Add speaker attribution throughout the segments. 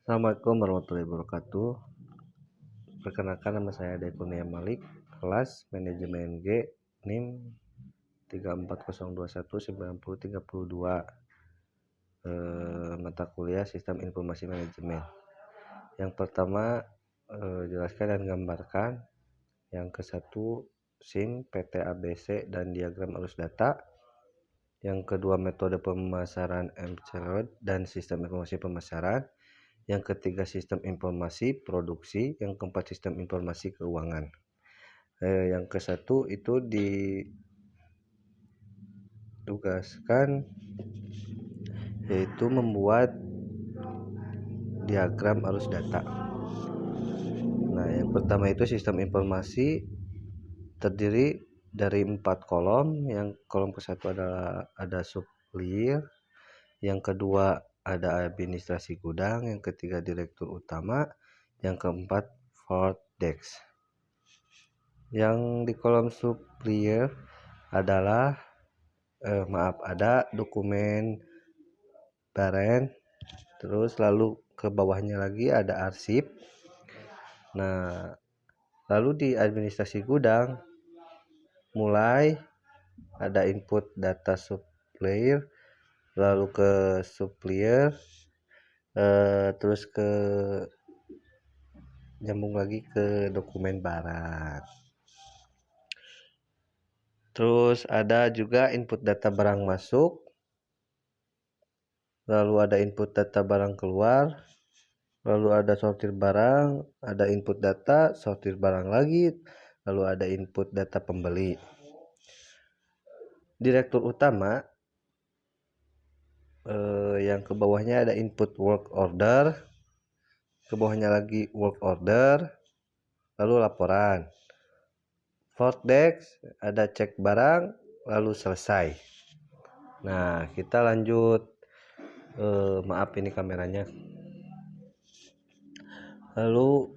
Speaker 1: Assalamualaikum warahmatullahi wabarakatuh. Perkenalkan, nama saya Ade Kurnia Malik, kelas manajemen G, NIM 3402193032, mata kuliah Sistem Informasi Manajemen. Yang pertama, jelaskan dan gambarkan. Yang ke-1, SIM, PT ABC, dan diagram arus data. Yang kedua, metode pemasaran MCLOD dan sistem informasi pemasaran. Yang ketiga, sistem informasi produksi. Yang keempat, sistem informasi keuangan. Yang ke-1 itu ditugaskan yaitu membuat diagram arus data. Nah, yang pertama itu sistem informasi terdiri dari 4 kolom. Yang kolom ke-1 ada supplier, yang kedua ada administrasi gudang, yang ketiga direktur utama, yang keempat front desk. Yang di kolom supplier adalah ada dokumen barang, terus lalu ke bawahnya lagi ada arsip. Nah, lalu di administrasi gudang mulai ada input data supplier, lalu ke supplier, terus ke nyambung lagi ke dokumen barang. Terus ada juga input data barang masuk, lalu ada input data barang keluar, lalu ada sortir barang, ada input data, sortir barang lagi, lalu ada input data pembeli. Direktur utama, yang ke bawahnya ada input work order, ke bawahnya lagi work order, lalu laporan. Front desk ada cek barang, lalu selesai. Nah, kita lanjut. Maaf, ini kameranya. Lalu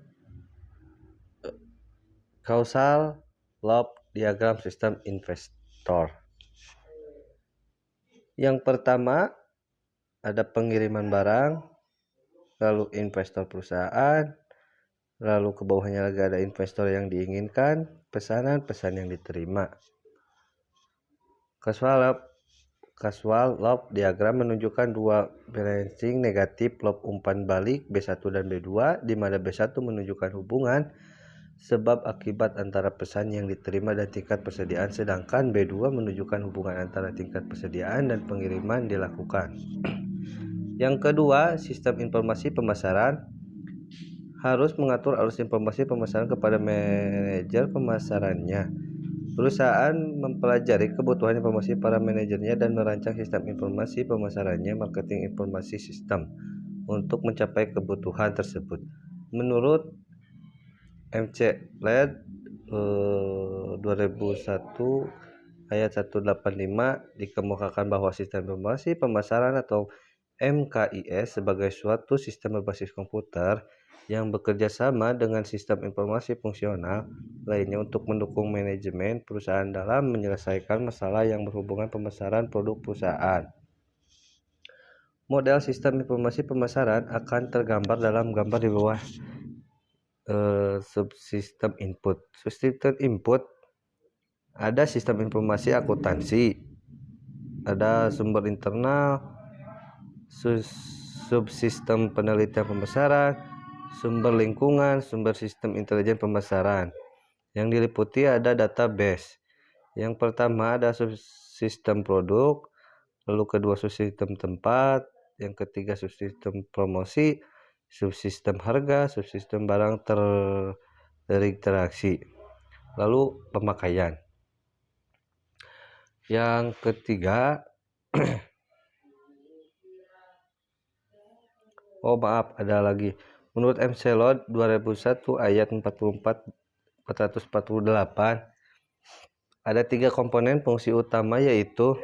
Speaker 1: causal loop diagram sistem investor. Yang pertama ada pengiriman barang, lalu investor perusahaan, lalu ke bawahnya lagi ada investor yang diinginkan, pesan yang diterima. Causal loop diagram menunjukkan dua balancing negatif loop umpan balik B1 dan B2, di mana B1 menunjukkan hubungan sebab akibat antara pesan yang diterima dan tingkat persediaan, sedangkan B2 menunjukkan hubungan antara tingkat persediaan dan pengiriman dilakukan. Yang kedua, sistem informasi pemasaran harus mengatur arus informasi pemasaran kepada manajer pemasarannya. Perusahaan mempelajari kebutuhan informasi para manajernya dan merancang sistem informasi pemasarannya, marketing informasi sistem, untuk mencapai kebutuhan tersebut. Menurut MCLOD 2001 ayat 185 dikemukakan bahwa sistem informasi pemasaran atau MKIS sebagai suatu sistem berbasis komputer yang bekerja sama dengan sistem informasi fungsional lainnya untuk mendukung manajemen perusahaan dalam menyelesaikan masalah yang berhubungan pemasaran produk perusahaan. Model sistem informasi pemasaran akan tergambar dalam gambar di bawah. Subsistem input. Subsistem input ada sistem informasi akuntansi, ada sumber internal, subsistem penelitian pemasaran, sumber lingkungan, sumber sistem intelijen pemasaran. Yang diliputi ada database. Yang pertama ada subsistem produk, lalu kedua subsistem tempat, yang ketiga subsistem promosi, subsistem harga, subsistem barang terinteraksi, lalu pemakaian. Yang ketiga ada lagi. Menurut MCLOD 2001 ayat 448 ada 3 komponen fungsi utama, yaitu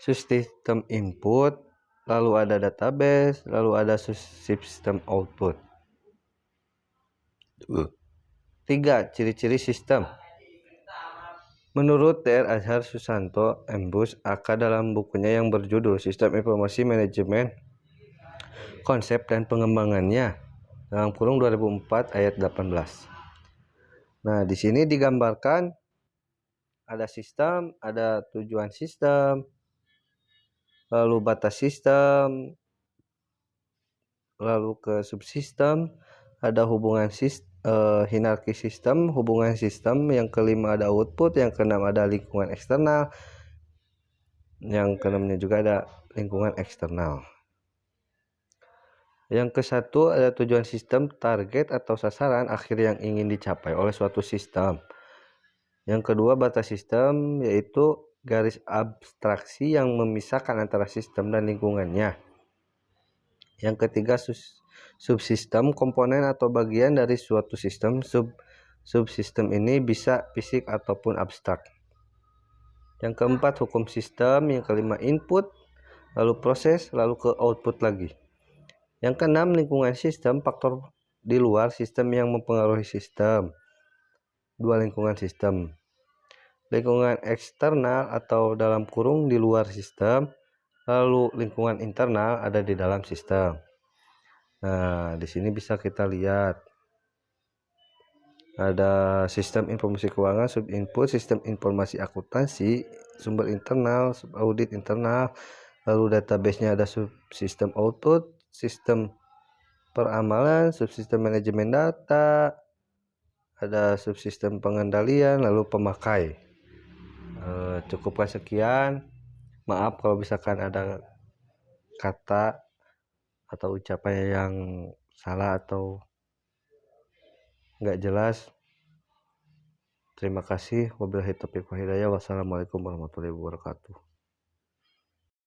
Speaker 1: subsistem input, lalu ada database, lalu ada subsistem output. 3. Ciri-ciri sistem. Menurut Dr. Azhar Susanto, Embus AK, dalam bukunya yang berjudul Sistem Informasi Manajemen, konsep dan pengembangannya dalam kurung 2004 ayat 18. Nah, di sini digambarkan ada sistem, ada tujuan sistem, lalu batas sistem, lalu ke subsistem, ada hubungan hierarki sistem, hubungan sistem, yang kelima ada output, yang keenam ada lingkungan eksternal, yang keenamnya juga ada lingkungan eksternal. Yang ke-1 ada tujuan sistem, target atau sasaran akhir yang ingin dicapai oleh suatu sistem. Yang kedua batas sistem, yaitu garis abstraksi yang memisahkan antara sistem dan lingkungannya. Yang ketiga subsistem, komponen atau bagian dari suatu sistem. Subsistem ini bisa fisik ataupun abstrak. Yang keempat hukum sistem, yang kelima input, lalu proses, lalu ke output lagi. Yang keenam lingkungan sistem, faktor di luar sistem yang mempengaruhi sistem. Dua lingkungan sistem. Lingkungan eksternal atau dalam kurung di luar sistem, lalu lingkungan internal ada di dalam sistem. Nah, di sini bisa kita lihat ada sistem informasi keuangan, sub input, sistem informasi akuntansi, sumber internal, sub audit internal, lalu database-nya ada subsistem output, sistem peramalan, subsistem manajemen data, ada subsistem pengendalian, lalu pemakai. Cukuplah sekian. Maaf kalau misalkan ada kata atau ucapan yang salah atau nggak jelas. Terima kasih. Wabillahi taufiq wal hidayah. Wassalamualaikum warahmatullahi wabarakatuh.